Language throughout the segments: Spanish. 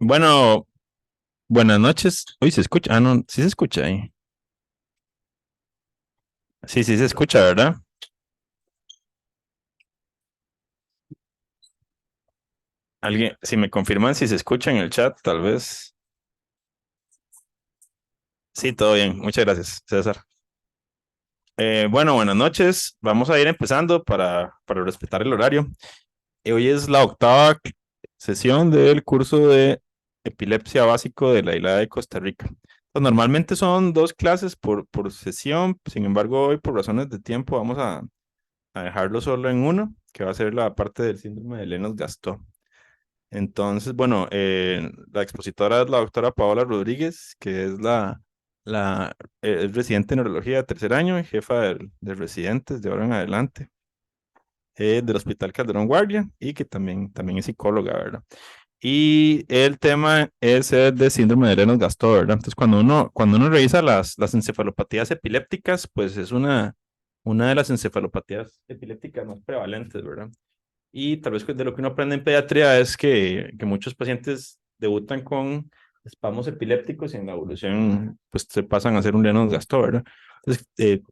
Bueno, buenas noches. Uy, se escucha. Ah, no, sí se escucha ahí. Sí, sí se escucha, ¿verdad? Alguien, si me confirman si se escucha en el chat, tal vez. Sí, todo bien. Muchas gracias, César. Bueno, buenas noches. Vamos a ir empezando para respetar el horario. Hoy es la octava sesión del curso de epilepsia básico de la isla de Costa Rica. Pues normalmente son dos clases por sesión. Sin embargo, hoy por razones de tiempo vamos a dejarlo solo en uno, que va a ser la parte del síndrome de Lennox-Gastaut. Entonces, bueno, la expositora es la doctora Paola Rodríguez, que es es residente en neurología de tercer año y jefa de residentes de ahora en adelante, del Hospital Calderón Guardia y que también es psicóloga, ¿verdad? Y el tema es el de síndrome de Lennox-Gastaut, ¿verdad? Entonces, cuando uno revisa las encefalopatías epilépticas, pues es una de las encefalopatías epilépticas más prevalentes, ¿verdad? Y tal vez de lo que uno aprende en pediatría es que muchos pacientes debutan con espasmos epilépticos y en la evolución pues se pasan a ser un Lennox-Gastaut, ¿verdad? Entonces,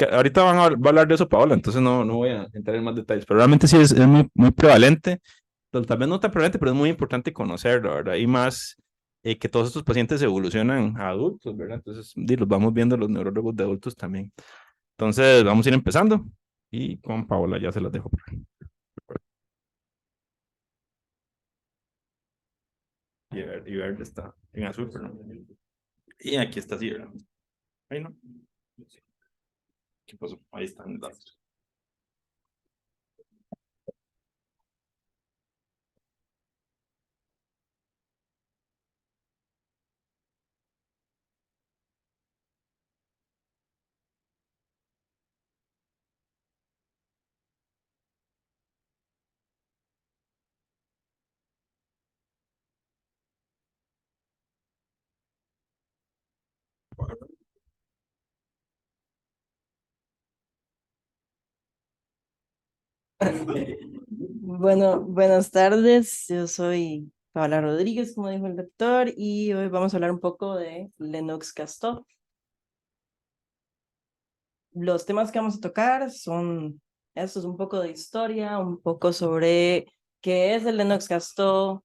ahorita va a hablar de eso Paola, entonces no voy a entrar en más detalles, pero realmente sí es muy prevalente, pero tal vez no tan prevalente, pero es muy importante conocerlo, ¿verdad? Y más que todos estos pacientes evolucionan a adultos, ¿verdad? Entonces, los vamos viendo los neurólogos de adultos también. Entonces, vamos a ir empezando y con Paola ya se las dejo. Y verde está en azul, pero no. Y aquí está así, ¿verdad? Ahí no. ¿Qué pasó? Ahí están los datos. Bueno, buenas tardes. Yo soy Paola Rodríguez, como dijo el doctor, y hoy vamos a hablar un poco de Lennox-Gastaut. Los temas que vamos a tocar son estos, un poco de historia, un poco sobre qué es el Lennox-Gastaut,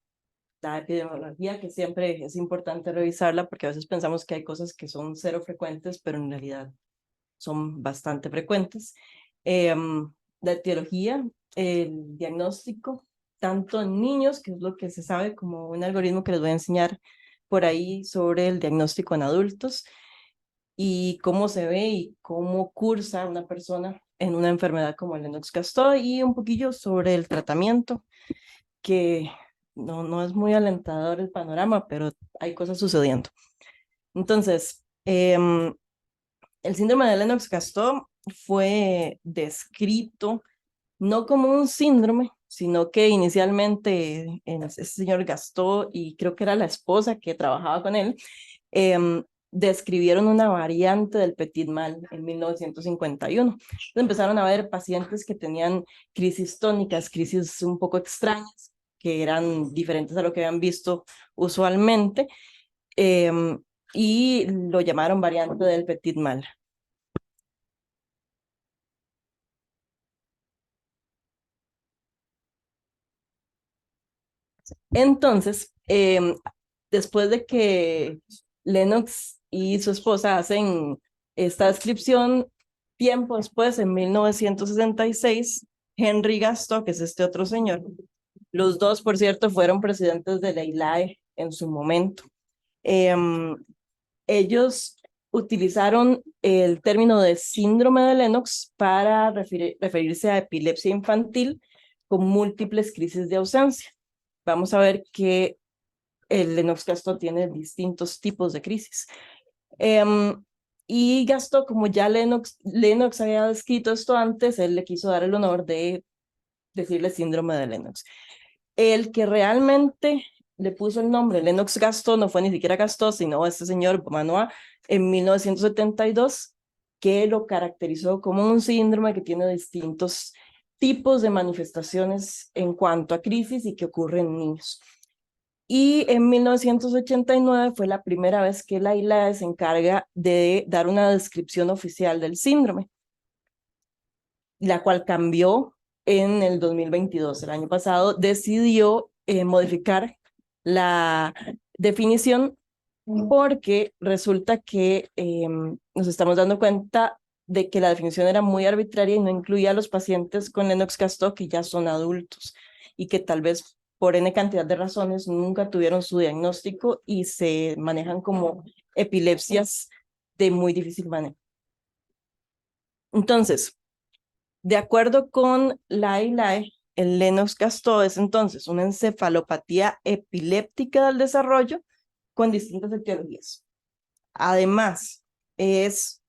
la epidemiología, que siempre es importante revisarla porque a veces pensamos que hay cosas que son cero frecuentes, pero en realidad son bastante frecuentes. La etiología, el diagnóstico, tanto en niños, que es lo que se sabe, como un algoritmo que les voy a enseñar por ahí sobre el diagnóstico en adultos y cómo se ve y cómo cursa una persona en una enfermedad como el Lennox-Gastaut y un poquillo sobre el tratamiento, que no es muy alentador el panorama, pero hay cosas sucediendo. Entonces, el síndrome de Lennox-Gastaut fue descrito no como un síndrome, sino que inicialmente ese señor Gastaut y creo que era la esposa que trabajaba con él, describieron una variante del Petit Mal en 1951. Entonces empezaron a ver pacientes que tenían crisis tónicas, crisis un poco extrañas, que eran diferentes a lo que habían visto usualmente, y lo llamaron variante del Petit Mal. Entonces, después de que Lennox y su esposa hacen esta descripción, tiempo después, en 1966, Henry Gastaut, que es este otro señor, los dos, por cierto, fueron presidentes de la ILAE en su momento. Em, Ellos utilizaron el término de síndrome de Lennox para referirse a epilepsia infantil con múltiples crisis de ausencia. Vamos a ver que el Lennox-Gastaut tiene distintos tipos de crisis. Y Gastaut, como ya Lennox había descrito esto antes, él le quiso dar el honor de decirle síndrome de Lennox. El que realmente le puso el nombre Lennox-Gastaut no fue ni siquiera Gastaut, sino este señor Manoa en 1972, que lo caracterizó como un síndrome que tiene distintos tipos de manifestaciones en cuanto a crisis y que ocurre en niños. Y en 1989 fue la primera vez que la ILAE se encarga de dar una descripción oficial del síndrome, la cual cambió en el 2022. El año pasado decidió modificar la definición porque resulta que nos estamos dando cuenta de que la definición era muy arbitraria y no incluía a los pacientes con Lennox-Gastaut que ya son adultos y que tal vez por N cantidad de razones nunca tuvieron su diagnóstico y se manejan como epilepsias de muy difícil manejo. Entonces, de acuerdo con la ILAE, el Lennox-Gastaut es entonces una encefalopatía epiléptica del desarrollo con distintas etiologías. Además, es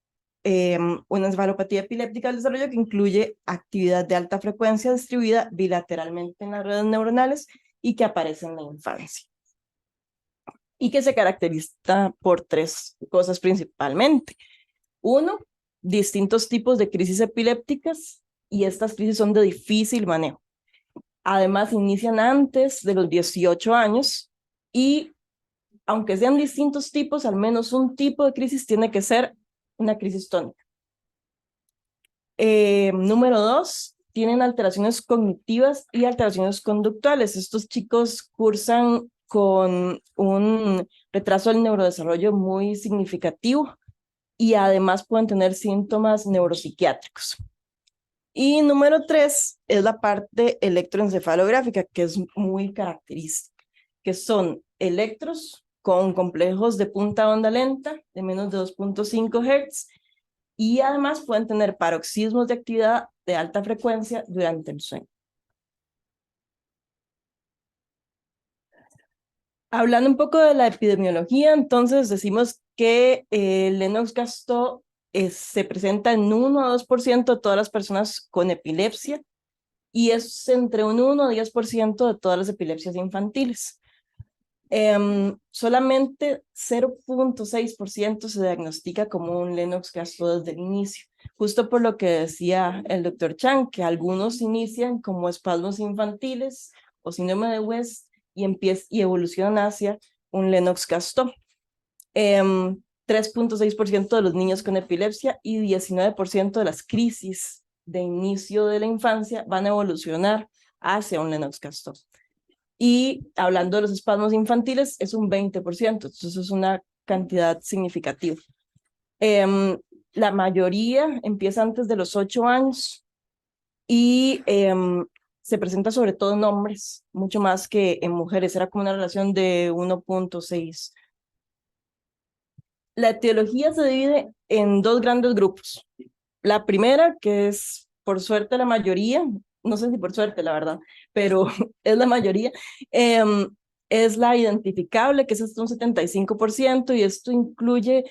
una encefalopatía epiléptica del desarrollo que incluye actividad de alta frecuencia distribuida bilateralmente en las redes neuronales y que aparece en la infancia. Y que se caracteriza por tres cosas principalmente. Uno, distintos tipos de crisis epilépticas y estas crisis son de difícil manejo. Además, inician antes de los 18 años y aunque sean distintos tipos, al menos un tipo de crisis tiene que ser una crisis tónica. Número 2, tienen alteraciones cognitivas y alteraciones conductuales. Estos chicos cursan con un retraso del neurodesarrollo muy significativo y además pueden tener síntomas neuropsiquiátricos. Y número 3 es la parte electroencefalográfica, que es muy característica, que son electros con complejos de punta onda lenta de menos de 2.5 Hz y además pueden tener paroxismos de actividad de alta frecuencia durante el sueño. Hablando un poco de la epidemiología, entonces decimos que el Lennox-Gastaut se presenta en 1 a 2% de todas las personas con epilepsia y es entre un 1 a 10% de todas las epilepsias infantiles. Solamente 0.6% se diagnostica como un Lennox-Gastaut desde el inicio, justo por lo que decía el doctor Chan, que algunos inician como espasmos infantiles o síndrome de West y evolucionan hacia un Lennox-Gastaut. 3.6% de los niños con epilepsia y 19% de las crisis de inicio de la infancia van a evolucionar hacia un Lennox-Gastaut. Y hablando de los espasmos infantiles, es un 20%, entonces es una cantidad significativa. La mayoría empieza antes de los 8 años y se presenta sobre todo en hombres, mucho más que en mujeres, era como una relación de 1.6. La etiología se divide en dos grandes grupos. La primera, que es por suerte la mayoría, no sé si por suerte la verdad, pero es la mayoría, es la identificable, que es hasta un 75%, y esto incluye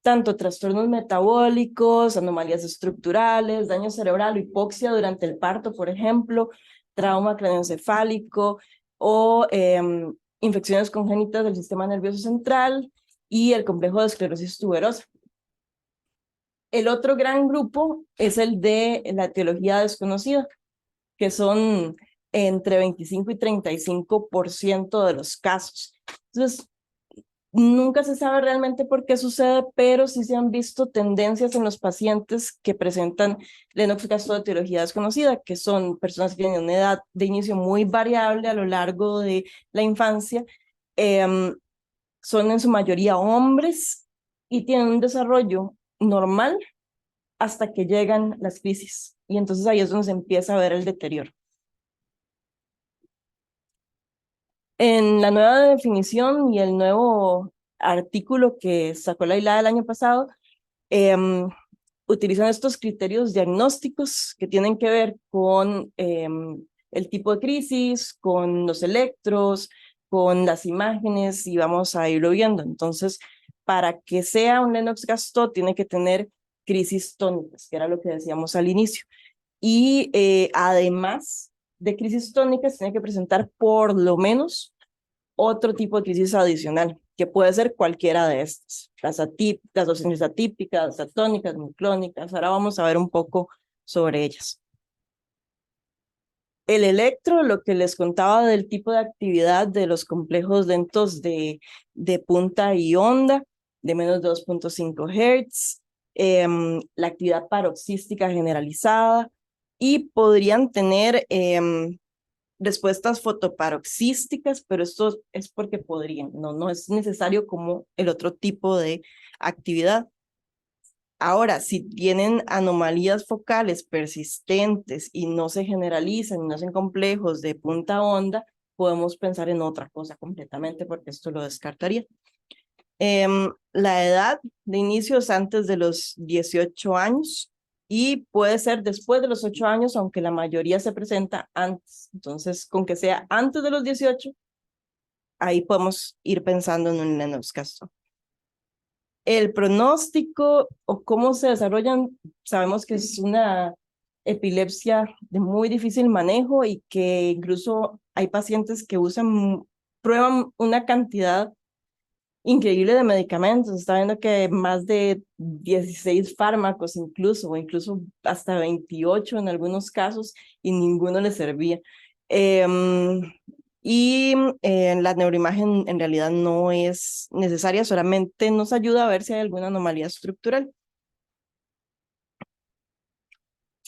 tanto trastornos metabólicos, anomalías estructurales, daño cerebral, hipoxia durante el parto, por ejemplo, trauma craneoencefálico o infecciones congénitas del sistema nervioso central y el complejo de esclerosis tuberosa. El otro gran grupo es el de la etiología desconocida, que son entre 25 y 35% de los casos. Entonces, nunca se sabe realmente por qué sucede, pero sí se han visto tendencias en los pacientes que presentan Lennox-Gastaut de etiología desconocida, que son personas que tienen una edad de inicio muy variable a lo largo de la infancia, son en su mayoría hombres y tienen un desarrollo normal hasta que llegan las crisis. Y entonces ahí es donde se empieza a ver el deterioro. En la nueva definición y el nuevo artículo que sacó la ILAE el año pasado, utilizan estos criterios diagnósticos que tienen que ver con el tipo de crisis, con los electros, con las imágenes y vamos a irlo viendo. Entonces, para que sea un Lennox-Gastaut tiene que tener crisis tónicas, que era lo que decíamos al inicio. Y además de crisis tónicas, tiene que presentar por lo menos otro tipo de crisis adicional, que puede ser cualquiera de estas, las dosis atípicas, las atónicas, miclónicas. Ahora vamos a ver un poco sobre ellas. El electro, lo que les contaba del tipo de actividad de los complejos lentos de punta y onda, de menos de 2.5 Hz, la actividad paroxística generalizada, y podrían tener respuestas fotoparoxísticas, pero esto es porque podrían, no es necesario como el otro tipo de actividad. Ahora, si tienen anomalías focales persistentes y no se generalizan, no hacen complejos de punta onda, podemos pensar en otra cosa completamente porque esto lo descartaría. La edad de inicio es antes de los 18 años y puede ser después de los 8 años, aunque la mayoría se presenta antes. Entonces, con que sea antes de los 18, ahí podemos ir pensando en un Lennox-Gastaut. El pronóstico o cómo se desarrollan, sabemos que es una epilepsia de muy difícil manejo y que incluso hay pacientes que prueban una cantidad increíble de medicamentos. Está viendo que más de 16 fármacos incluso, o incluso hasta 28 en algunos casos, y ninguno les servía. Em, y la neuroimagen en realidad no es necesaria, solamente nos ayuda a ver si hay alguna anomalía estructural.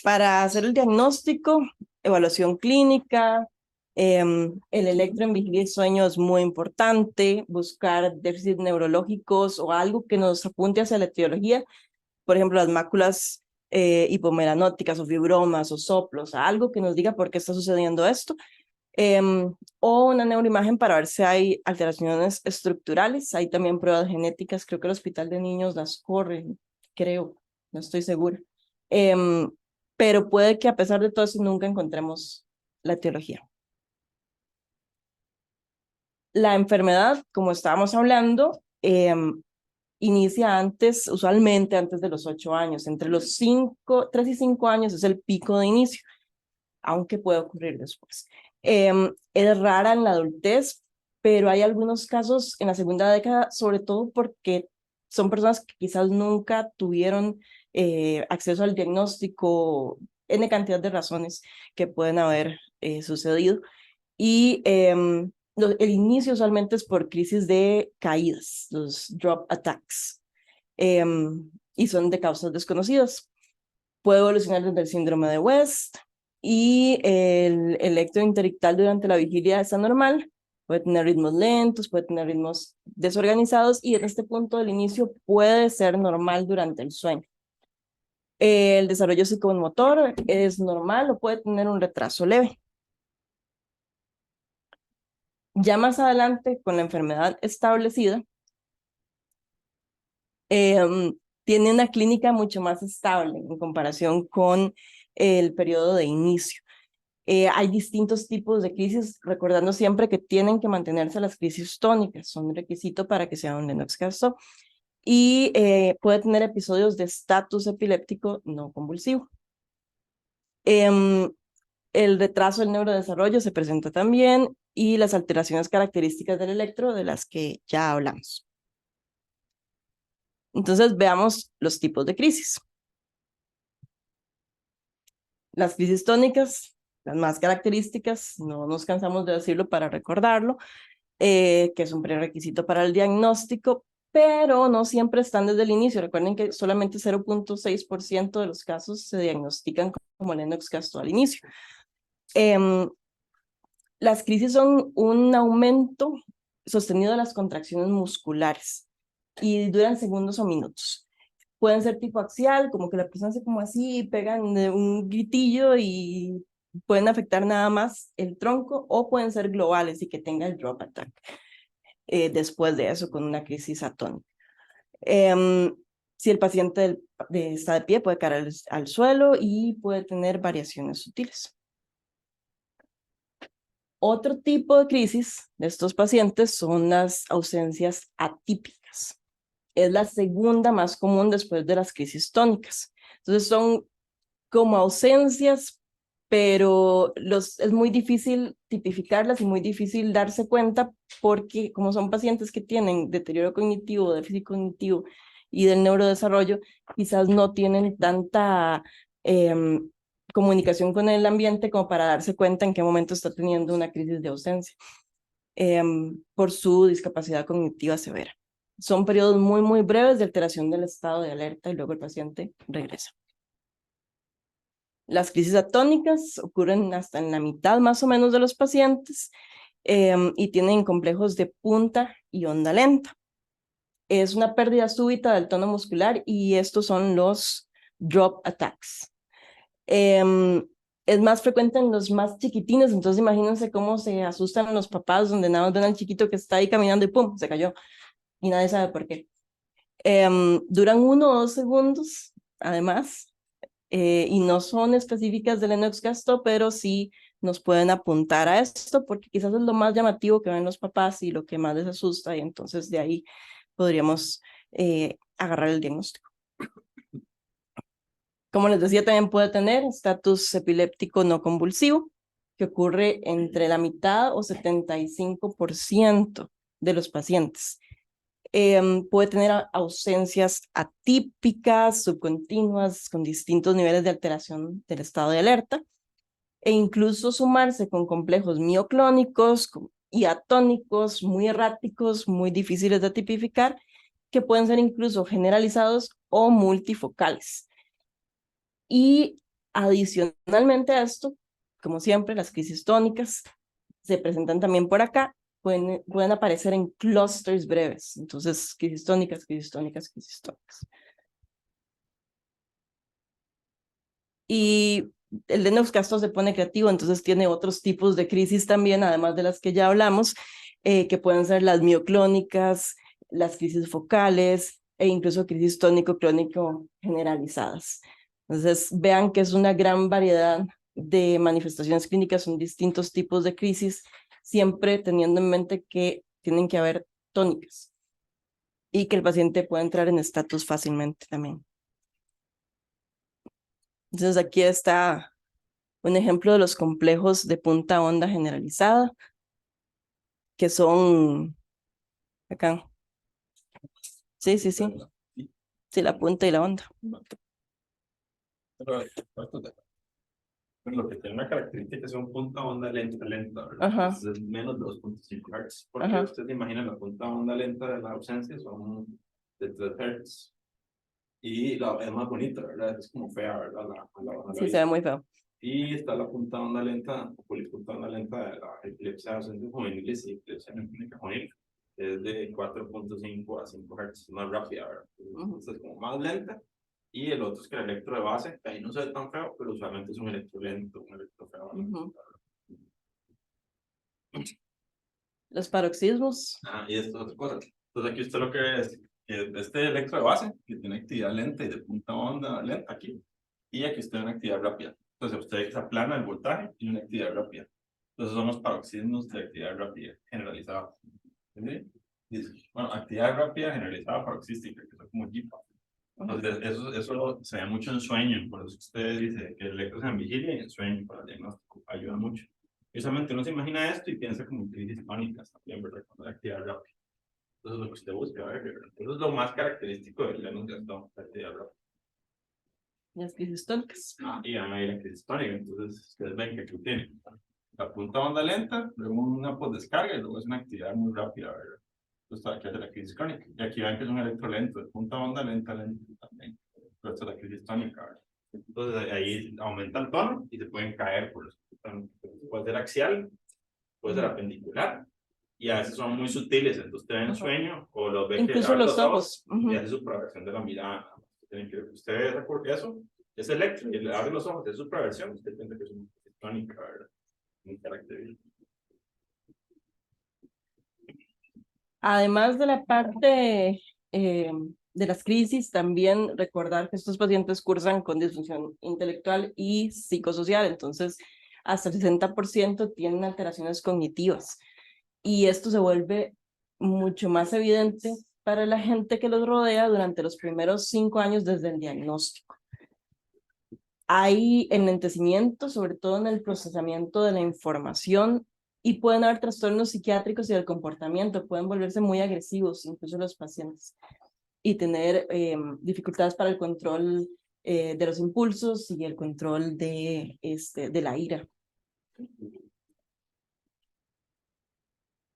Para hacer el diagnóstico, evaluación clínica, el electro en vigilia y sueño es muy importante, buscar déficits neurológicos o algo que nos apunte hacia la etiología, por ejemplo, las máculas hipomelanóticas o fibromas o soplos, algo que nos diga por qué está sucediendo esto, o una neuroimagen para ver si hay alteraciones estructurales. Hay también pruebas genéticas, creo que el Hospital de Niños las corre, creo, no estoy segura. Pero puede que a pesar de todo eso nunca encontremos la etiología. La enfermedad, como estábamos hablando, inicia antes, usualmente antes de los 8 años. Entre los 3 y 5 años es el pico de inicio, aunque puede ocurrir después. Es rara en la adultez, pero hay algunos casos en la segunda década, sobre todo porque son personas que quizás nunca tuvieron acceso al diagnóstico, N cantidad de razones que pueden haber sucedido. Y el inicio usualmente es por crisis de caídas, los drop attacks, y son de causas desconocidas. Puede evolucionar desde el síndrome de West, y el electro interictal durante la vigilia está normal, puede tener ritmos lentos, puede tener ritmos desorganizados, y en este punto del inicio puede ser normal durante el sueño. El desarrollo psicomotor es normal o puede tener un retraso leve. Ya más adelante, con la enfermedad establecida, tiene una clínica mucho más estable en comparación con el periodo de inicio. Hay distintos tipos de crisis, recordando siempre que tienen que mantenerse las crisis tónicas, son un requisito para que sea un Lennox-Gastaut, y puede tener episodios de estatus epiléptico no convulsivo. El retraso del neurodesarrollo se presenta también, y las alteraciones características del electro, de las que ya hablamos. Entonces veamos los tipos de crisis. Las crisis tónicas, las más características, no nos cansamos de decirlo para recordarlo, que es un prerequisito para el diagnóstico, pero no siempre están desde el inicio. Recuerden que solamente 0.6% de los casos se diagnostican como Lennox-Gastaut al inicio. Las crisis son un aumento sostenido de las contracciones musculares y duran segundos o minutos. Pueden ser tipo axial, como que la persona hace como así, pegan un gritillo y pueden afectar nada más el tronco, o pueden ser globales y que tenga el drop attack después de eso con una crisis atónica. Si el paciente está de pie, puede caer al suelo y puede tener variaciones sutiles. Otro tipo de crisis de estos pacientes son las ausencias atípicas. Es la segunda más común después de las crisis tónicas. Entonces son como ausencias, pero es muy difícil tipificarlas y muy difícil darse cuenta, porque como son pacientes que tienen deterioro cognitivo, déficit cognitivo y del neurodesarrollo, quizás no tienen tanta comunicación con el ambiente como para darse cuenta en qué momento está teniendo una crisis de ausencia por su discapacidad cognitiva severa. Son periodos muy, muy breves de alteración del estado de alerta y luego el paciente regresa. Las crisis atónicas ocurren hasta en la mitad más o menos de los pacientes y tienen complejos de punta y onda lenta. Es una pérdida súbita del tono muscular y estos son los drop attacks. Es más frecuente en los más chiquitines, entonces imagínense cómo se asustan los papás donde nada más ven al chiquito que está ahí caminando y ¡pum! Se cayó y nadie sabe por qué. Duran 1 o 2 segundos, además, y no son específicas del Lennox-Gastaut, pero sí nos pueden apuntar a esto porque quizás es lo más llamativo que ven los papás y lo que más les asusta y entonces de ahí podríamos agarrar el diagnóstico. Como les decía, también puede tener estatus epiléptico no convulsivo, que ocurre entre la mitad o 75% de los pacientes. Puede tener ausencias atípicas, subcontinuas, con distintos niveles de alteración del estado de alerta, e incluso sumarse con complejos mioclónicos y atónicos muy erráticos, muy difíciles de tipificar, que pueden ser incluso generalizados o multifocales. Y adicionalmente a esto, como siempre, las crisis tónicas se presentan también por acá, pueden aparecer en clústeres breves. Entonces, crisis tónicas, crisis tónicas, crisis tónicas. Y el Lennox-Gastaut se pone creativo, entonces tiene otros tipos de crisis también, además de las que ya hablamos, que pueden ser las mioclónicas, las crisis focales e incluso crisis tónico-clónico generalizadas. Entonces, vean que es una gran variedad de manifestaciones clínicas, son distintos tipos de crisis, siempre teniendo en mente que tienen que haber tónicas y que el paciente puede entrar en estatus fácilmente también. Entonces, aquí está un ejemplo de los complejos de punta onda generalizada, que son acá. Sí, sí, sí. Sí, la punta y la onda. Lo que tiene una característica es un punta onda lenta, ¿verdad? Ajá. Es menos de 2.5 Hz. Porque Ajá. usted se imagina la punta onda lenta de la ausencia son de 3 Hz. Y es más bonita, ¿verdad? Es como fea, ¿verdad? Sí, se ve muy feo. Y está la punta onda lenta, o polipunta onda lenta de la epilepsia ausente juvenil y epilepsia nefrónica juvenil. Es de 4.5 a 5 Hz, más rápida, ¿verdad? Entonces es como más lenta. Y el otro es que el electro de base, que ahí no se ve tan feo, pero usualmente es un electro lento, un electro feo. Los paroxismos. Y esto es otra cosa. Entonces aquí usted lo que ve es que este electro de base, que tiene actividad lenta y de punta onda lenta aquí, y aquí usted tiene una actividad rápida. Entonces usted se aplana el voltaje y una actividad rápida. Entonces son los paroxismos de actividad rápida generalizada. ¿Entendí? Bueno, actividad rápida generalizada paroxística, que son como JIPA. Entonces eso se ve mucho en sueño, por eso usted dice que el electro se en vigilia y en sueño para el diagnóstico, ayuda mucho. Precisamente uno se imagina esto y piensa como en crisis pánicas también, ¿verdad? Cuando hay actividad rápida. Entonces lo que usted busca, ¿verdad? Eso es lo más característico del Lennox-Gastaut, la actividad rápida. Las crisis tónicas. Y van a ir a crisis tónica, entonces ustedes ven que aquí tiene la punta onda lenta, luego una postdescarga y luego es una actividad muy rápida, ¿verdad? Entonces aquí hace la crisis crónica. Y aquí ven que es un electro lento, de punta onda lenta también. Pero esta es la crisis tónica, ¿verdad? Entonces ahí aumenta el tono y se pueden caer por eso. Puede ser axial, puede ser apendicular, y a veces son muy sutiles, entonces usted ve en sueño o los ve incluso que abre los ojos y hace su progresión de la mirada. Tienen que usted recuerda eso, es electro y le abre los ojos, es su progresión, usted piensa que es una tónica, ¿verdad? Un carácter. Además de la parte de las crisis, también recordar que estos pacientes cursan con disfunción intelectual y psicosocial, entonces hasta el 60% tienen alteraciones cognitivas. Y esto se vuelve mucho más evidente para la gente que los rodea durante los primeros 5 años desde el diagnóstico. Hay enlentecimiento, sobre todo en el procesamiento de la información, y pueden haber trastornos psiquiátricos y del comportamiento, pueden volverse muy agresivos, incluso los pacientes, y tener dificultades para el control de los impulsos y el control de la ira.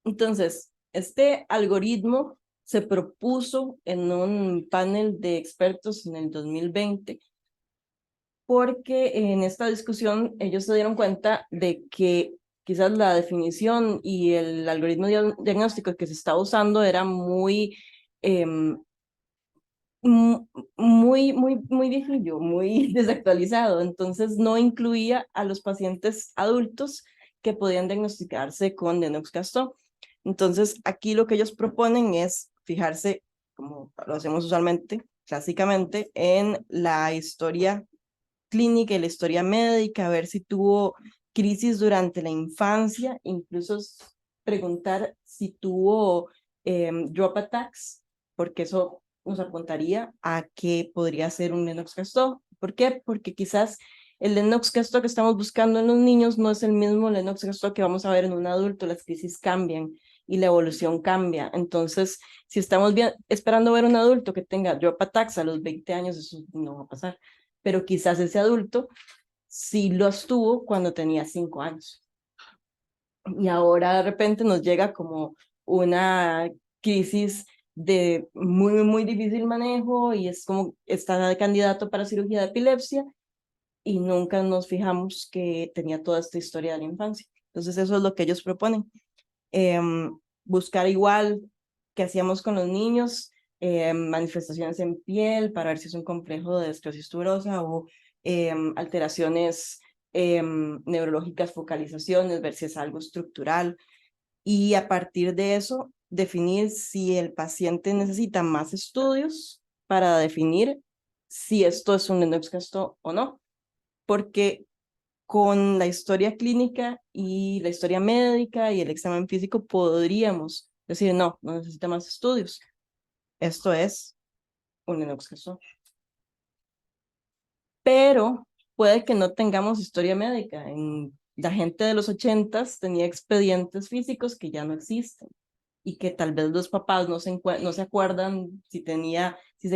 Entonces, este algoritmo se propuso en un panel de expertos en el 2020 porque en esta discusión ellos se dieron cuenta de que quizás la definición y el algoritmo diagnóstico que se estaba usando era muy muy viejillo, muy desactualizado, entonces no incluía a los pacientes adultos que podían diagnosticarse con Lennox-Gastaut. Entonces, aquí lo que ellos proponen es fijarse, como lo hacemos usualmente, clásicamente, en la historia clínica y la historia médica, a ver si tuvo crisis durante la infancia, incluso preguntar si tuvo drop attacks, porque eso nos apuntaría a que podría ser un Lennox-Gastaut. ¿Por qué? Porque quizás el Lennox-Gastaut que estamos buscando en los niños no es el mismo Lennox-Gastaut que vamos a ver en un adulto, las crisis cambian y la evolución cambia. Entonces, si estamos esperando ver un adulto que tenga drop attacks a los 20 años, eso no va a pasar. Pero quizás ese adulto sí lo estuvo cuando tenía 5 años. Y ahora de repente nos llega como una crisis de muy difícil manejo y es como está de candidato para cirugía de epilepsia y nunca nos fijamos que tenía toda esta historia de la infancia. Entonces eso es lo que ellos proponen. Buscar igual que hacíamos con los niños, manifestaciones en piel para ver si es un complejo de esclerosis tuberosa o alteraciones neurológicas, focalizaciones, ver si es algo estructural y a partir de eso definir si el paciente necesita más estudios para definir si esto es un Lennox-Gastaut o no, porque con la historia clínica y la historia médica y el examen físico podríamos decir, no, no necesita más estudios. Esto es un Lennox-Gastaut. Pero puede que no tengamos historia médica. La gente de los 80s tenía expedientes físicos que ya no existen y que tal vez los papás no se acuerdan si se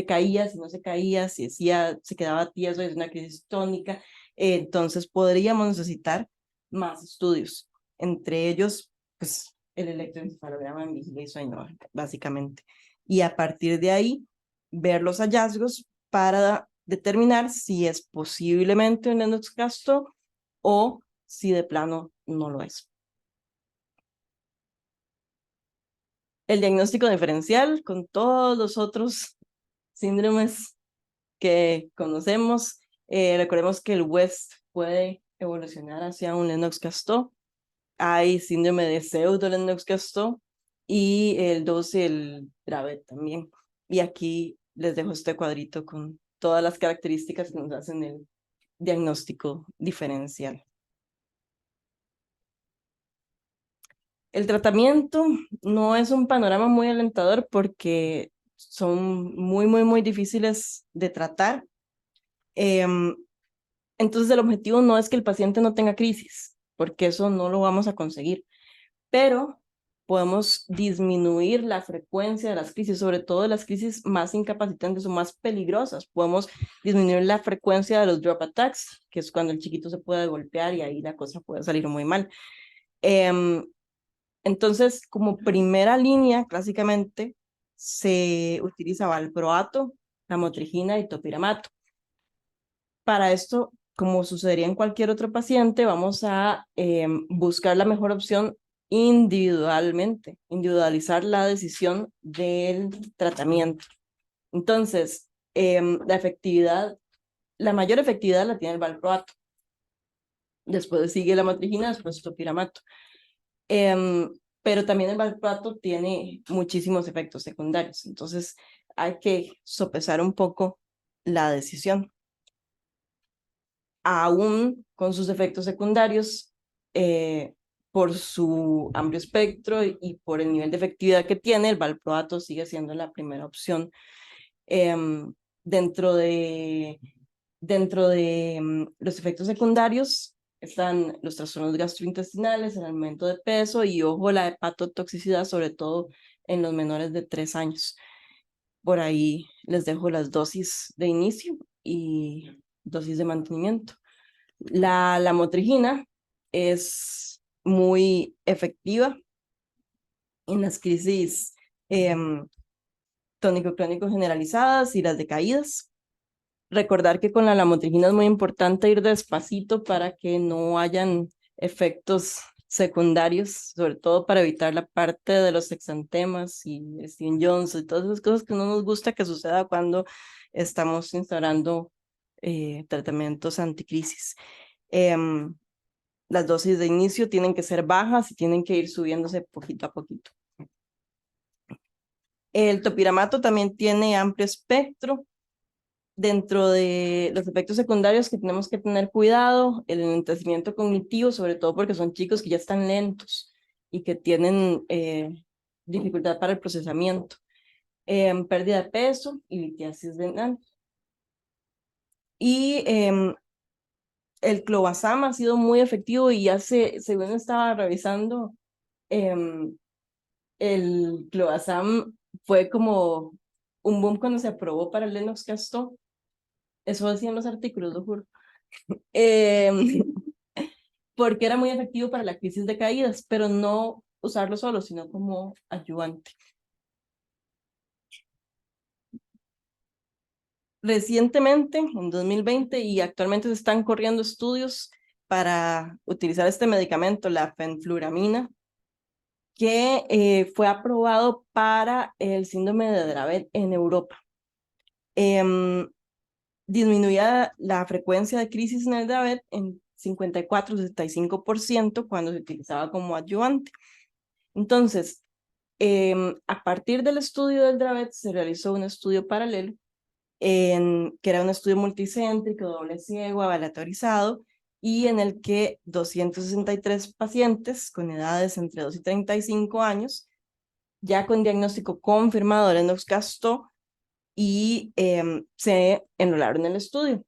caía, si no se caía, si se quedaba tieso, es una crisis tónica. Entonces podríamos necesitar más estudios, entre ellos, pues, el electroencefalograma en vigilia y sueño, básicamente. Y a partir de ahí, ver los hallazgos para determinar si es posiblemente un Lennox-Gastaut o si de plano no lo es. El diagnóstico diferencial con todos los otros síndromes que conocemos. Recordemos que el West puede evolucionar hacia un Lennox-Gastaut. Hay síndrome de pseudo Lennox-Gastaut y el 12, el Dravet también. Y aquí les dejo este cuadrito con todas las características que nos hacen el diagnóstico diferencial. El tratamiento no es un panorama muy alentador porque son muy difíciles de tratar. Entonces el objetivo no es que el paciente no tenga crisis, porque eso no lo vamos a conseguir, pero podemos disminuir la frecuencia de las crisis, sobre todo de las crisis más incapacitantes o más peligrosas. Podemos disminuir la frecuencia de los drop attacks, que es cuando el chiquito se puede golpear y ahí la cosa puede salir muy mal. Entonces, como primera línea, clásicamente, se utiliza valproato, lamotrigina y topiramato. Para esto, como sucedería en cualquier otro paciente, vamos a buscar la mejor opción individualmente, individualizar la decisión del tratamiento. Entonces, la mayor efectividad la tiene el valproato. Después sigue la matrigina, después topiramato. Pero también el valproato tiene muchísimos efectos secundarios, entonces hay que sopesar un poco la decisión. Aún con sus efectos secundarios, por su amplio espectro y por el nivel de efectividad que tiene, el valproato sigue siendo la primera opción. Dentro de los efectos secundarios están los trastornos gastrointestinales, el aumento de peso y, ojo, la hepatotoxicidad, sobre todo en los menores de 3 años. Por ahí les dejo las dosis de inicio y dosis de mantenimiento. La lamotrigina es muy efectiva en las crisis tónico-clónico generalizadas y las decaídas. Recordar que con la lamotrigina es muy importante ir despacito para que no hayan efectos secundarios, sobre todo para evitar la parte de los exantemas y Steven Jones y todas esas cosas que no nos gusta que suceda cuando estamos instaurando tratamientos anticrisis. Em, las dosis de inicio tienen que ser bajas y tienen que ir subiéndose poquito a poquito. El topiramato también tiene amplio espectro. Dentro de los efectos secundarios que tenemos que tener cuidado, el enlentecimiento cognitivo, sobre todo porque son chicos que ya están lentos y que tienen dificultad para el procesamiento, pérdida de peso y litiasis renal. Y el clobazam ha sido muy efectivo y ya según estaba revisando, el clobazam fue como un boom cuando se aprobó para el Lennox-Gastaut. Eso decían los artículos, lo juro. Porque era muy efectivo para la crisis de caídas, pero no usarlo solo, sino como ayudante. Recientemente, en 2020, y actualmente se están corriendo estudios para utilizar este medicamento, la fenfluramina, que fue aprobado para el síndrome de Dravet en Europa. Disminuía la frecuencia de crisis en el Dravet en 54-65% cuando se utilizaba como ayudante. Entonces, a partir del estudio del Dravet se realizó un estudio paralelo, que era un estudio multicéntrico, doble ciego, aleatorizado, y en el que 263 pacientes con edades entre 2 y 35 años, ya con diagnóstico confirmado de Lennox-Gastaut, y se enrolaron en el estudio.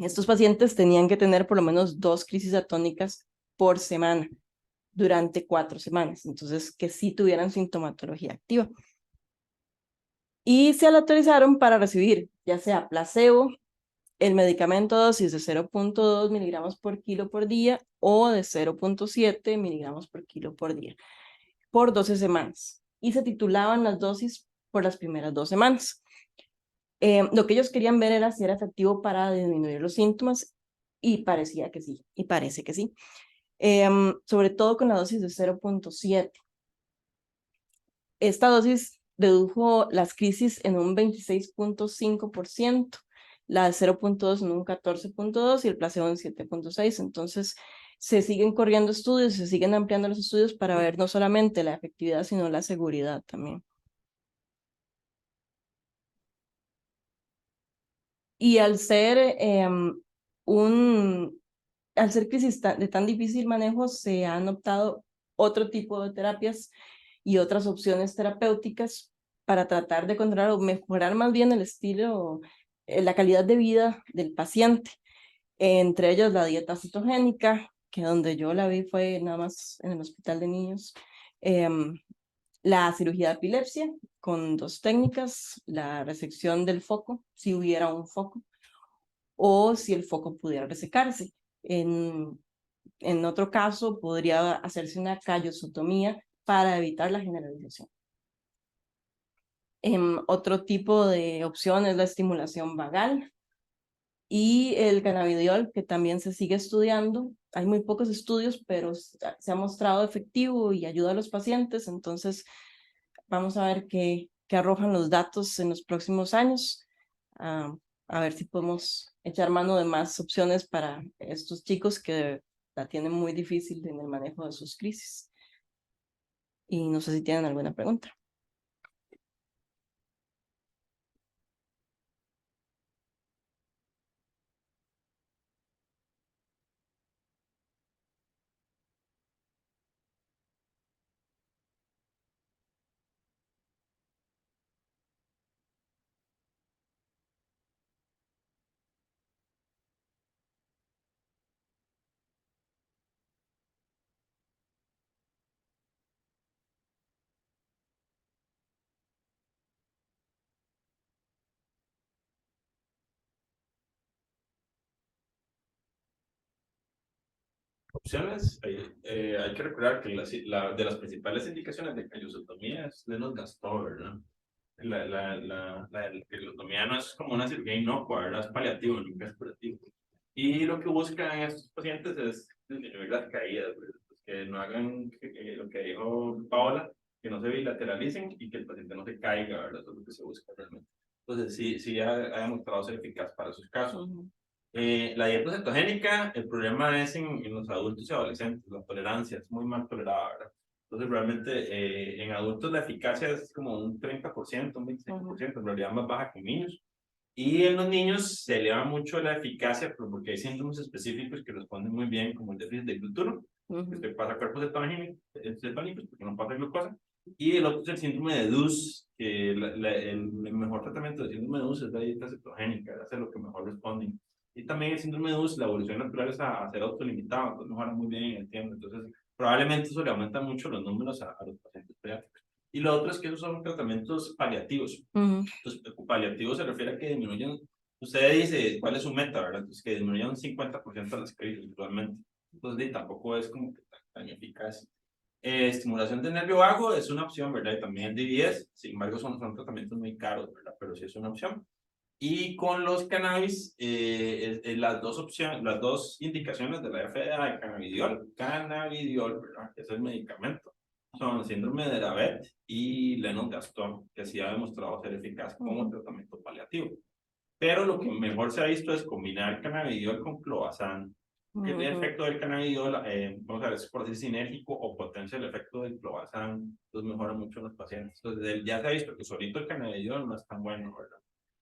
Estos pacientes tenían que tener por lo menos 2 crisis atónicas por semana durante 4 semanas, entonces que sí tuvieran sintomatología activa. Y se aleatorizaron para recibir ya sea placebo, el medicamento dosis de 0.2 miligramos por kilo por día o de 0.7 miligramos por kilo por día por 12 semanas. Y se titulaban las dosis por las primeras 2 semanas. Lo que ellos querían ver era si era efectivo para disminuir los síntomas y parecía que sí, y parece que sí. Sobre todo con la dosis de 0.7. Esta dosis redujo las crisis en un 26.5%, la de 0.2 en un 14.2 y el placebo en 7.6. Entonces, se siguen corriendo estudios, se siguen ampliando los estudios para ver no solamente la efectividad, sino la seguridad también. Y al ser crisis de tan difícil manejo, se han optado otro tipo de terapias y otras opciones terapéuticas para tratar de controlar o mejorar más bien el estilo, la calidad de vida del paciente. Entre ellos la dieta cetogénica, que donde yo la vi fue nada más en el hospital de niños. La cirugía de epilepsia con 2 técnicas, la resección del foco, si hubiera un foco, o si el foco pudiera resecarse. En otro caso, podría hacerse una callosotomía para evitar la generalización. Otro tipo de opción es la estimulación vagal y el cannabidiol, que también se sigue estudiando. Hay muy pocos estudios, pero se ha mostrado efectivo y ayuda a los pacientes. Entonces, vamos a ver qué arrojan los datos en los próximos años. A ver si podemos echar mano de más opciones para estos chicos que la tienen muy difícil en el manejo de sus crisis. Y no sé si tienen alguna pregunta. opciones, hay que recordar que de las principales indicaciones de callosotomía es Lennox-Gastaut, ¿verdad? La callosotomía no es como una cirugía inocua, ¿verdad? Es paliativo, nunca es curativo. Y lo que buscan estos pacientes es disminuir las caídas, ¿verdad? Pues que no hagan lo que dijo Paola, que no se bilateralicen y que el paciente no se caiga, ¿verdad? Eso es lo que se busca realmente. Entonces, sí ha demostrado ser eficaz para esos casos. La dieta cetogénica, el problema es en los adultos y adolescentes, la tolerancia es muy mal tolerada, ¿verdad? Entonces, realmente en adultos la eficacia es como un 30%, un 25%, en realidad más baja que en niños. Y en los niños se eleva mucho la eficacia porque hay síndromes específicos que responden muy bien, como el déficit de gluturo, que usted pasa cuerpos cetónicos porque no pasa glucosa. Y el otro es el síndrome de DUS, que el mejor tratamiento del síndrome de DUS es la dieta cetogénica, es lo que mejor responden. Y también el síndrome de DUS, la evolución natural es a ser autolimitado, entonces mejora muy bien en el tiempo. Entonces, probablemente eso le aumenta mucho los números a los pacientes pediátricos. Y lo otro es que esos son tratamientos paliativos. Entonces, paliativo se refiere a que disminuyen, usted dice cuál es su meta, ¿verdad? Entonces, que disminuyan un 50% las crisis actualmente. Entonces, tampoco es como que tan eficaz. Estimulación del nervio vago es una opción, ¿verdad? Y también el DBS, sin embargo, son tratamientos muy caros, ¿verdad? Pero sí es una opción. Y con los cannabis, las dos opciones, las dos indicaciones de la FDA de cannabidiol, ¿verdad? Que es el medicamento, son síndrome de Dravet y Lennox-Gastaut, que sí ha demostrado ser eficaz como tratamiento paliativo. Pero lo que mejor se ha visto es combinar cannabidiol con clobazam. El efecto del cannabidiol, vamos a ver, es por si sinérgico o potencia el efecto del clobazam, entonces mejora mucho en los pacientes. Entonces, ya se ha visto que solito el cannabidiol no es tan bueno, ¿verdad?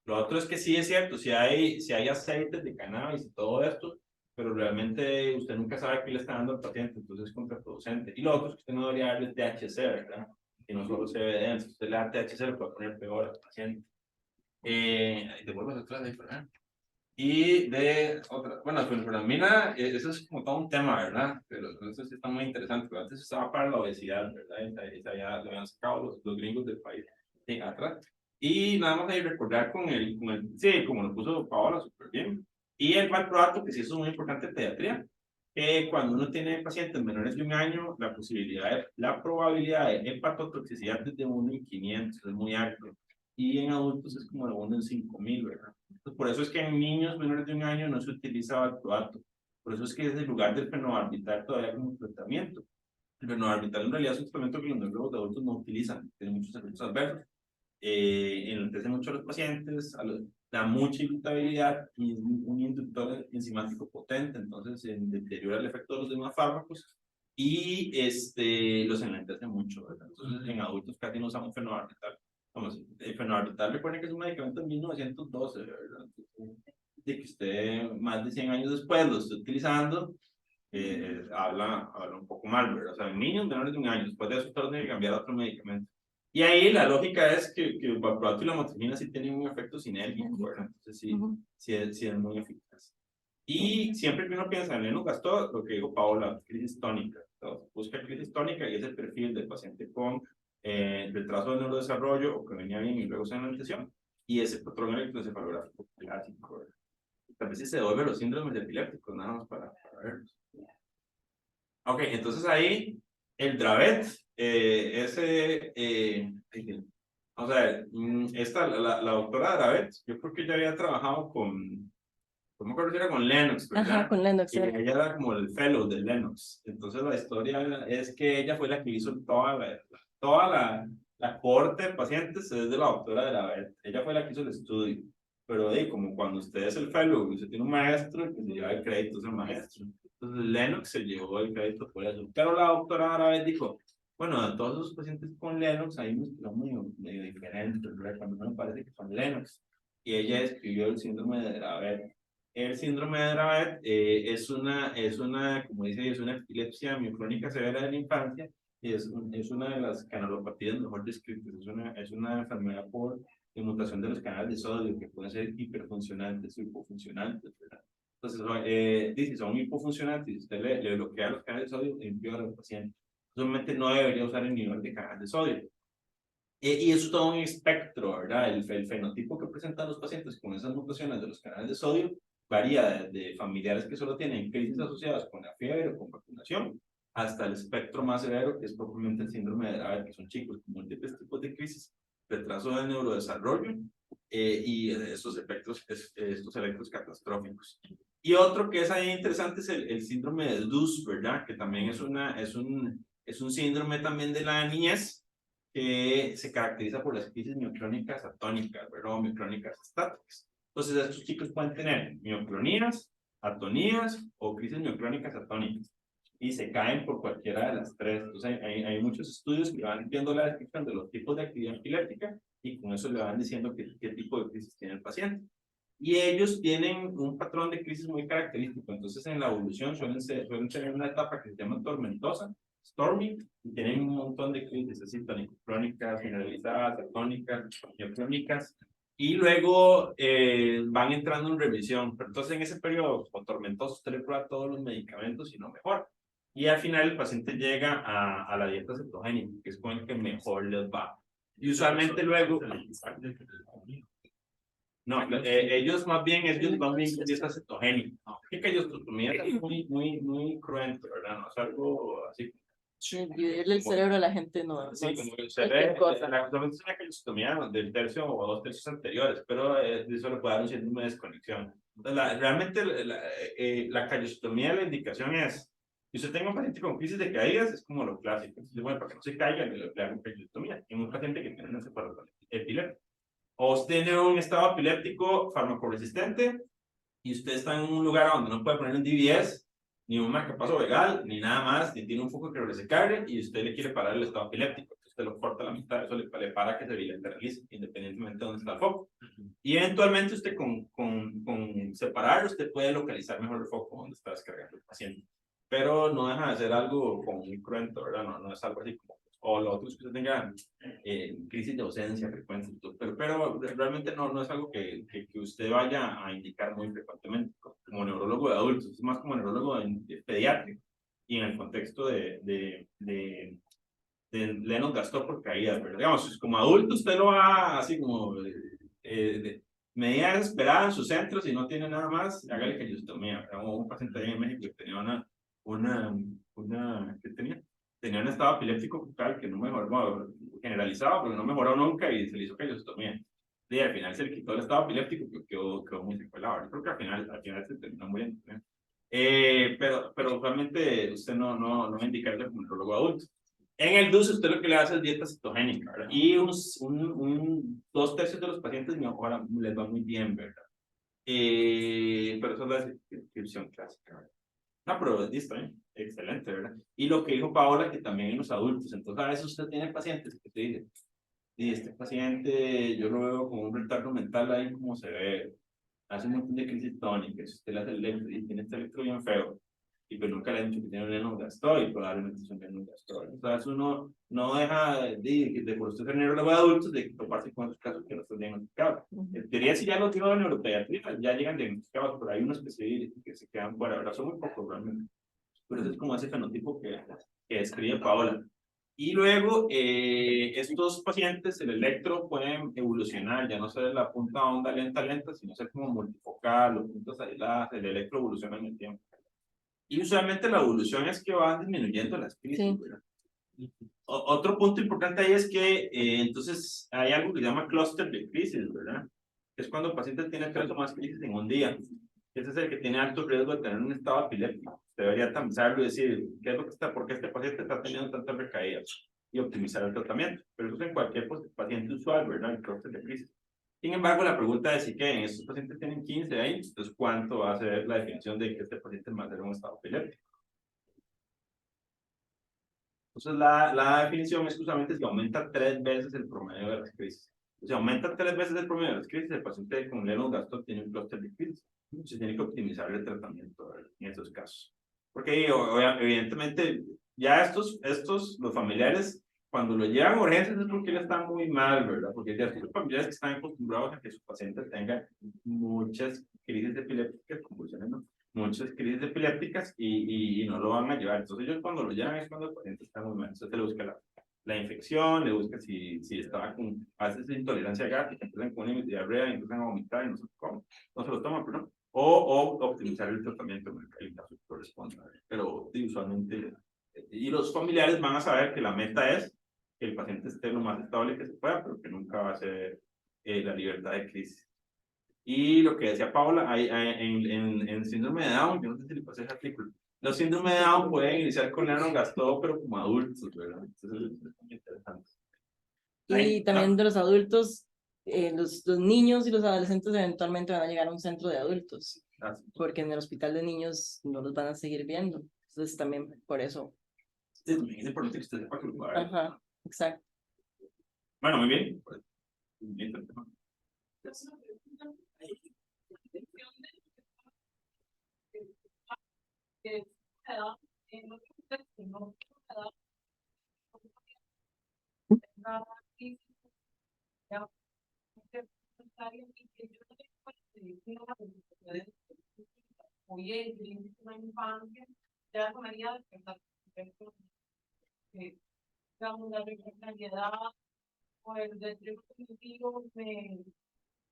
Lo otro es que sí es cierto, si hay aceites de cannabis y todo esto, pero realmente usted nunca sabe qué le está dando al paciente, entonces es contraproducente. Y lo otro es que usted no debería darle THC, ¿verdad? Y no solo CBD, si usted le da THC le puede poner peor al paciente. Te vuelvo atrás de ¿verdad? Y de otra, bueno, fenfluramina, eso es como todo un tema, ¿verdad? Pero eso sí está muy interesante, pero antes estaba para la obesidad, ¿verdad? Esa ya lo habían sacado los gringos del país atrás. Y nada más hay que recordar sí, como lo puso Paola, súper bien. Y el valproato, que sí eso es muy importante en pediatría, cuando uno tiene pacientes menores de un año, la probabilidad de hepatotoxicidad es de 1 en 500, es muy alto. Y en adultos es como de 1 en 5000, ¿verdad? Entonces, por eso es que en niños menores de un año no se utiliza valproato. Por eso es que es el lugar del fenobarbital todavía como tratamiento. El fenobarbital en realidad es un tratamiento que los neurólogos de adultos no utilizan, tiene muchos efectos adversos. Enaltece mucho a los pacientes, da mucha irritabilidad y es un inductor enzimático potente, entonces deteriora el efecto de los demás fármacos y los enaltece mucho, ¿verdad? Entonces en adultos casi no usamos fenobarbital. El fenobarbital recuerden que es un medicamento de 1912, ¿verdad? De que usted más de 100 años después lo esté utilizando, habla un poco mal, ¿verdad? O sea, en niños menores de un año, después de eso, usted tiene que cambiar a otro medicamento. Y ahí la lógica es que el valproato y la motripsina sí tienen un efecto sinérgico, ¿verdad? Entonces sí es muy eficaz. Y siempre que uno piensa en Lennox-Gastaut, lo que dijo Paola, crisis tónica. Entonces, busca crisis tónica y es el perfil del paciente con retraso de neurodesarrollo o que venía bien y luego se alimentación. Y ese patrón electroencefalográfico clásico, ¿verdad? Tal vez si se devuelve los síndromes epilépticos, nada más para verlos. Ok, entonces ahí el Dravet, vamos a ver, la doctora Dravet, yo creo que ella había trabajado no me acuerdo si era con Lennox, ¿verdad? Ajá, con Lennox. Y ella era como el fellow de Lennox. Entonces la historia es que ella fue la que hizo toda la corte de pacientes es de la doctora Dravet. Ella fue la que hizo el estudio. Pero como cuando usted es el fellow, usted tiene un maestro, el que se lleva el crédito es el maestro. Entonces Lennox se llevó el crédito por eso. Pero la doctora Dravet dijo, bueno, de todos los pacientes con Lennox, hay unos que son medio diferentes, ¿verdad? Cuando me parece que son Lennox. Y ella escribió el síndrome de Dravet. El síndrome de Dravet como dice, es una epilepsia mioclónica severa de la infancia y es una de las canalopatías mejor descritas. Es una enfermedad por mutación de los canales de sodio que pueden ser hiperfuncionantes o hipofuncionantes, ¿verdad? Entonces, dice, son hipofuncionantes, si usted le bloquea los canales de sodio, empeora al paciente. Solamente no debería usar el nivel de canales de sodio. Y eso es todo un espectro, ¿verdad? El fenotipo que presentan los pacientes con esas mutaciones de los canales de sodio varía de familiares que solo tienen crisis asociadas con la fiebre o con vacunación, hasta el espectro más severo, que es propiamente el síndrome de Dravet, que son chicos con múltiples tipos de crisis, retraso del neurodesarrollo y estos efectos catastróficos. Y otro que es ahí interesante es el síndrome de DUS, ¿verdad? Que también es un síndrome también de la niñez que se caracteriza por las crisis mioclónicas atónicas, ¿verdad? O mioclónicas estáticas. Entonces, estos chicos pueden tener mioclonías, atonías o crisis mioclónicas atónicas y se caen por cualquiera de las tres. Entonces, hay muchos estudios que van viendo la descripción de los tipos de actividad epiléptica y con eso le van diciendo qué tipo de crisis tiene el paciente. Y ellos tienen un patrón de crisis muy característico. Entonces, en la evolución suelen tener una etapa que se llama tormentosa, stormy, y tienen un montón de crisis, así, crónicas, generalizadas, atónicas, mioclónicas, y luego van entrando en revisión. Pero entonces, en ese periodo con tormentoso, usted le prueba todos los medicamentos y no mejora. Y al final, el paciente llega a la dieta cetogénica, que es con el que mejor les va. Y usualmente luego... No, ellos más bien con dieta cetogénica. Es que ellos comida es muy cruento, ¿verdad? No es algo así. Dividirle el cerebro a la gente no, Sí, no como el es cualquier cerebro, cosa. la es una callosotomía del tercio o dos tercios anteriores, pero eso le puede dar un síndrome de desconexión. Entonces, realmente la callosotomía, la indicación es, si usted tiene un paciente con crisis de caídas, es como lo clásico. Entonces, bueno, para que no se caiga, le hago callosotomía. En un paciente que tiene una separación epiléptica. O usted tiene un estado epiléptico farmacoresistente y usted está en un lugar donde no puede poner un DBS, ni un marcapaso legal, ni nada más, ni tiene un foco que se cargue y usted le quiere parar el estado epiléptico. Usted lo corta a la mitad, eso le para que se bilateralice, independientemente de dónde está el foco. Y eventualmente usted con separarlo, usted puede localizar mejor el foco donde está descargando el paciente. Pero no deja de ser algo como muy cruento, ¿verdad? No es algo así como o lo otro es que usted tenga crisis de ausencia frecuente, pero realmente no es algo que usted vaya a indicar muy frecuentemente como neurólogo de adultos, es más como neurólogo de pediátrico y en el contexto de Lennox-Gastaut por caídas, pero digamos, como adulto usted lo va así como medida desesperada en sus centros y no tiene nada más, hágale callosotomía. Hubo un paciente ahí en México que tenía ¿qué tenía? Tenía un estado epiléptico focal que no mejoró, bueno, generalizado, pero no mejoró nunca y se le hizo callosotomía. Y al final se le quitó el estado epiléptico, que quedó muy secuelado. Yo creo que al final se terminó muriendo. Pero realmente usted no va a indicarle como neurólogo adulto. En el DUS usted lo que le hace es dieta cetogénica, ¿verdad? Y dos tercios de los pacientes mejoran, les va muy bien, ¿verdad? Pero eso es la descripción clásica, ¿verdad? No, pero listo, ¿eh? Excelente, ¿verdad? Y lo que dijo Paola, que también en los adultos, entonces a veces usted tiene pacientes que te dicen, y este paciente yo lo veo con un retardo mental ahí como se ve, hace un montón de crisis tónicas, usted le hace el electro y tiene este electro bien feo, y pues nunca le han dicho que tiene un Lennox-Gastaut y probablemente es un Lennox-Gastaut. Entonces uno no deja de por usted ser neurólogo de adultos de toparse con esos casos que no están diagnosticados. En teoría, si ya los llevan a neuropediatría, ya llegan diagnosticados, pero hay unos que se quedan fuera, ahora son muy pocos realmente. Pero eso es como ese fenotipo que describe Paola. Y luego, estos pacientes, el electro pueden evolucionar, ya no ser la punta onda lenta, sino ser como multifocal o puntas aisladas, el electro evoluciona en el tiempo. Y usualmente la evolución es que van disminuyendo las crisis, sí. ¿Verdad? Otro punto importante ahí es que entonces hay algo que se llama clúster de crisis, ¿verdad? Es cuando el paciente tiene 3 o más crisis en un día. Ese es el que tiene alto riesgo de tener un estado epiléptico. Debería tamizarlo y decir, ¿qué es lo que por qué este paciente está teniendo tantas recaídas? Y optimizar el tratamiento. Pero eso es en cualquier paciente usual, ¿verdad? El clúster de crisis. Sin embargo, la pregunta es si que en estos pacientes tienen 15 años, entonces ¿cuánto va a ser la definición de que este paciente va a tener un estado epiléptico? Entonces, la definición es justamente si aumenta 3 veces el promedio de las crisis. Si aumenta 3 veces el promedio de las crisis, el paciente con Lennox-Gastaut tiene un clúster de crisis. Se tiene que optimizar el tratamiento en estos casos. Porque evidentemente, ya los familiares, cuando lo llevan a urgencias es porque él está muy mal, ¿verdad? Porque ya los familiares que están acostumbrados a que su paciente tenga muchas crisis epilépticas, convulsiones, ¿no? Muchas crisis epilépticas y no lo van a llevar. Entonces ellos cuando lo llevan es cuando el paciente está muy mal. Entonces se le busca la infección, le busca si estaba con, a veces intolerancia gástrica, empiezan con una diarrea, empiezan a vomitar y no se lo toman, pero no. o optimizar el tratamiento en el caso que corresponda. Pero sí, usualmente, y los familiares van a saber que la meta es que el paciente esté lo más estable que se pueda, pero que nunca va a ser la libertad de crisis. Y lo que decía Paula, en síndrome de Down, yo no sé si le pasé ese artículo, los síndromes de Down pueden iniciar con Lennox-Gastaut, pero como adultos, ¿verdad? Entonces es muy interesante. Y también de los adultos, los niños y los adolescentes eventualmente van a llegar a un centro de adultos, porque en el hospital de niños no los van a seguir viendo. Entonces también por eso. Sí, también es importante que usted sepa que lo va a ver. Ajá, exacto. Bueno, muy bien. Pues, muy bien, el tema.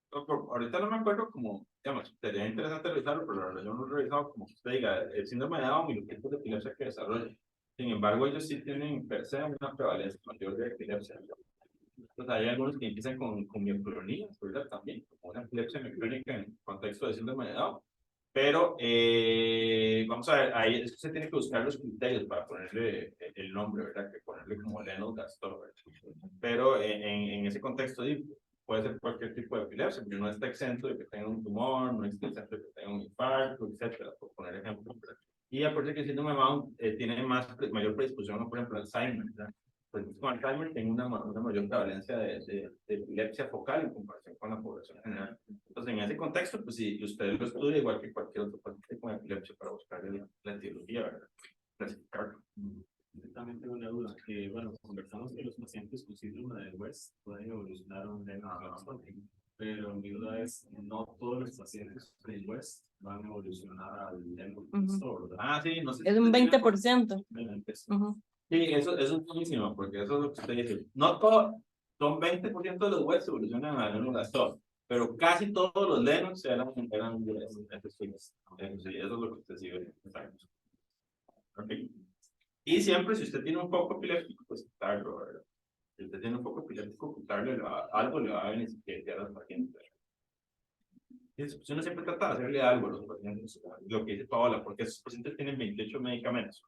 Ahorita no me acuerdo como, digamos, sería interesante revisarlo, pero la verdad yo no lo he revisado como que usted diga, el síndrome de Down y los tipos de epilepsia que desarrolla. Sin embargo, ellos sí tienen per se una prevalencia mayor de epilepsia. Entonces, hay algunos que empiezan con mioclonía, ¿verdad? También, como una epilepsia mioclónica en contexto de síndrome de Down. Pero, vamos a ver, ahí es que se tiene que buscar los criterios para ponerle el nombre, ¿verdad? Que ponerle como Lennox-Gastaut, ¿verdad? Pero en ese contexto puede ser cualquier tipo de epilepsia, pero no está exento de que tenga un tumor, no está exento de que tenga un infarto, etcétera, por poner ejemplos. Y aparte que el síndrome de Down tiene mayor predisposición, por ejemplo, Alzheimer, ¿verdad? Pues con Alzheimer tiene una mayor prevalencia de epilepsia focal en comparación con la población general. Entonces, en ese contexto, pues si usted lo estudia igual que cualquier otro paciente con epilepsia para buscar la etiología, ¿verdad? Clasificarlo. Yo también tengo una duda, que bueno, conversamos que los pacientes con síndrome de West pueden evolucionar a un Lennox-Gastaut, pero mi duda es, no todos los pacientes con West van a evolucionar al Lennox-Gastaut, ¿verdad? Ah, sí, no sé si Es un usted tiene 20%. Sí, Sí, eso es buenísimo, porque eso es lo que usted dice. No todo, son 20% de los webs evolucionan a Lennox-Gastaut, pero casi todos los Lennox eran sí, eso es lo que usted sigue. Okay. Y siempre, si usted tiene un foco epiléptico, pues quitarlo, ¿verdad? Si usted tiene un foco epiléptico, quitarlo, algo le va a beneficiar a los pacientes. Y uno siempre trata de hacerle algo a los pacientes, lo que dice Paola, porque esos pacientes tienen 28 medicamentos.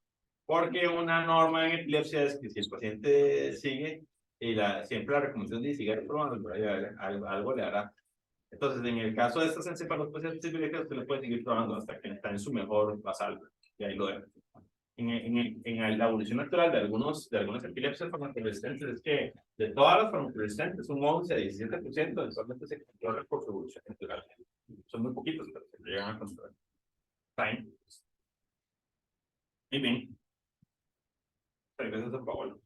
Porque una norma en epilepsia es que si el paciente sigue, siempre la recomendación de sigue probando, algo le hará. Entonces, en el caso de estas encefalopatías epilépticas, usted le puede seguir probando hasta que está en su mejor basal, y ahí lo deja. En la evolución natural de algunas epilepsias farmacoresistentes es que de todas las farmacoresistentes, un 11 a 17% eventualmente se controla por su evolución natural. Son muy poquitos, pero se llegan a controlar. Time. Muy bien. Gracias a Paola.